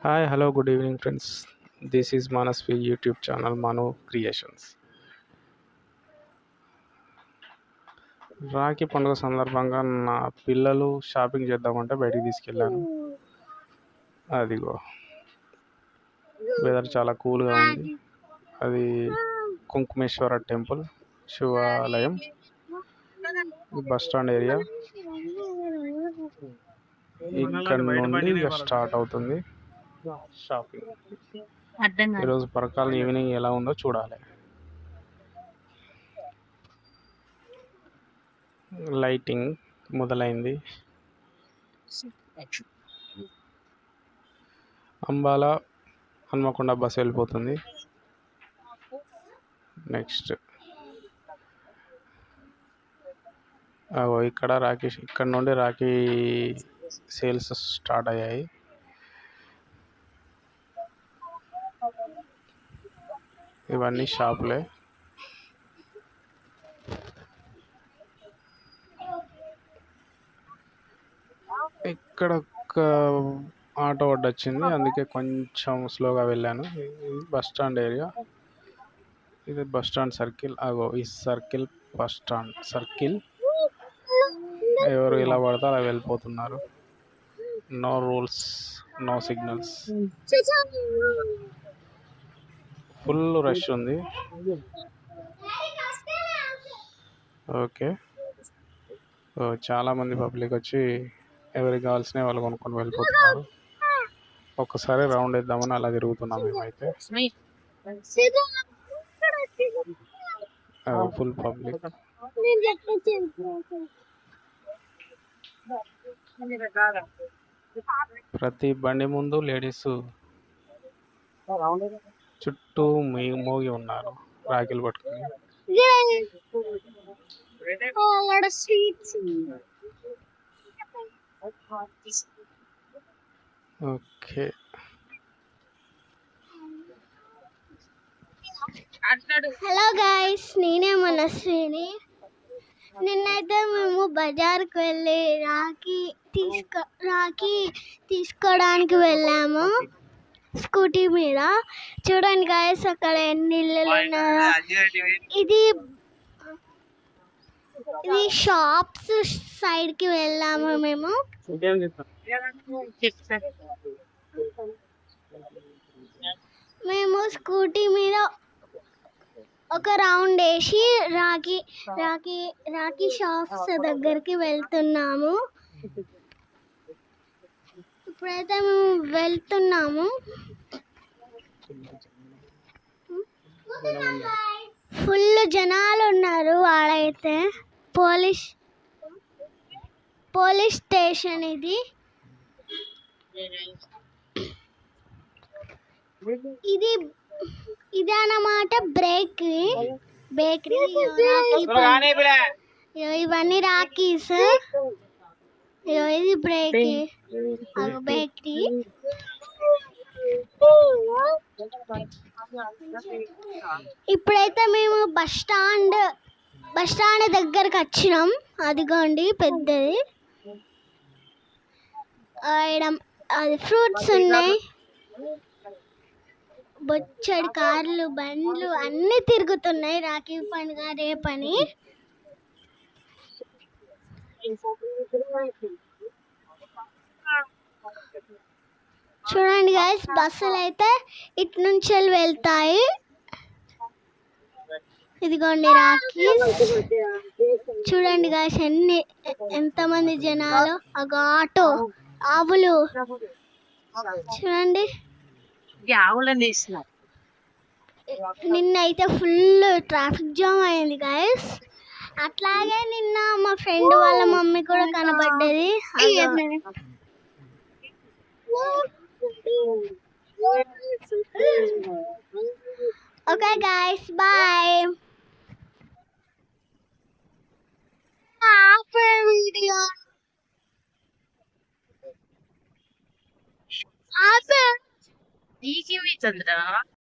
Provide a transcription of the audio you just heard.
Hi, hello, good evening, friends. This is Manasvi YouTube channel Manu Creations. Rakhi పండుగ సందర్భంగా నా పిల్లలు షాపింగ్ చేద్దామంటే బయటికి తీసుకెళ్ళాను. అదిగో వెదర్ చాలా కూల్గా ఉంది. అది కుంకుమేశ్వర టెంపుల్ శివాలయం, బస్ స్టాండ్ ఏరియా. ఇక్కడ నుండి ఇక స్టార్ట్ అవుతుంది షాపింగ్. ఈరోజు పరకాల ఈవినింగ్ ఎలా ఉందో చూడాలి. లైటింగ్ మొదలైంది. అంబాల హన్మకొండ బస్సు వెళ్ళిపోతుంది. నెక్స్ట్ ఇక్కడ నుండి రాఖీ సేల్స్ స్టార్ట్ అయ్యాయి. ఇవన్నీ షాపులే. ఇక్కడ ఒక ఆటో వచ్చింది, అందుకే కొంచెం స్లోగా వెళ్ళాను. ఇది బస్ స్టాండ్ ఏరియా, ఇది బస్ స్టాండ్ సర్కిల్. ఈ సర్కిల్ బస్ స్టాండ్ సర్కిల్. ఎవరు ఇలా పడితే అలా వెళ్ళిపోతున్నారు. No rules, no signals. Full rush ఉంది. ఓకే, చాలామంది పబ్లిక్ వచ్చి ఎవరికి కావాల్సినవి వాళ్ళు కొనుక్కొని వెళ్ళిపోతున్నారు. ఒక్కసారి రౌండ్ వేద్దామని అలా తిరుగుతున్నాం మేమైతే. Full public. ప్రతి బండి ముందు లేడీస్ చుట్టూ మోగి ఉన్నారు రాఖీలు పట్టుకుని. ఓకే, హలో గైస్, నేనే మనస్విని. నిన్నైతే మేము బజార్కి వెళ్ళి రాఖీ తీసుకోవడానికి వెళ్ళాము స్కూటీ మీద. చూడండి గైస్, అక్కడ ఎన్ని ఇళ్ళు ఉన్నాయో. ఇది షాప్స్ సైడ్కి వెళ్ళాము మేము. మేము స్కూటీ మీద ఒక రౌండ్ వేసి రాఖీ షాప్స్ దగ్గరికి వెళ్తున్నాము. ఇప్పుడైతే మేము వెళ్తున్నాము. ఫుల్ జనాలు ఉన్నారు. వాడైతే పోలీస్ స్టేషన్ ఇది అన్నమాట. బేకరీ. ఇవన్నీ రాఖీస్. ఇది బేకరీ. ఇప్పుడైతే మేము బస్ స్టాండ్ దగ్గరకు వచ్చినాం. అదిగోండి పెద్దది. అది ఫ్రూట్స్ ఉన్నాయి. బొచ్చడి కార్లు, బండ్లు అన్నీ తిరుగుతున్నాయి. రాఖీ పండుగ రేపని. చూడండి గైస్, బస్సులు అయితే ఇటు నుంచి వెళ్తాయి. ఇదిగోండి రాఖీ. చూడండి గైస్, ఎంతమంది జనాలు. ఆటో, ఆవులు చూడండి. నిన్నైతే ఫుల్ ట్రాఫిక్ జామ్ అయింది గైస్. అట్లాగే నిన్న మా ఫ్రెండ్ వాళ్ళ మమ్మీ కూడా కనబడ్డది. Okay guys, bye. వీడియో నీకేమి చంద్ర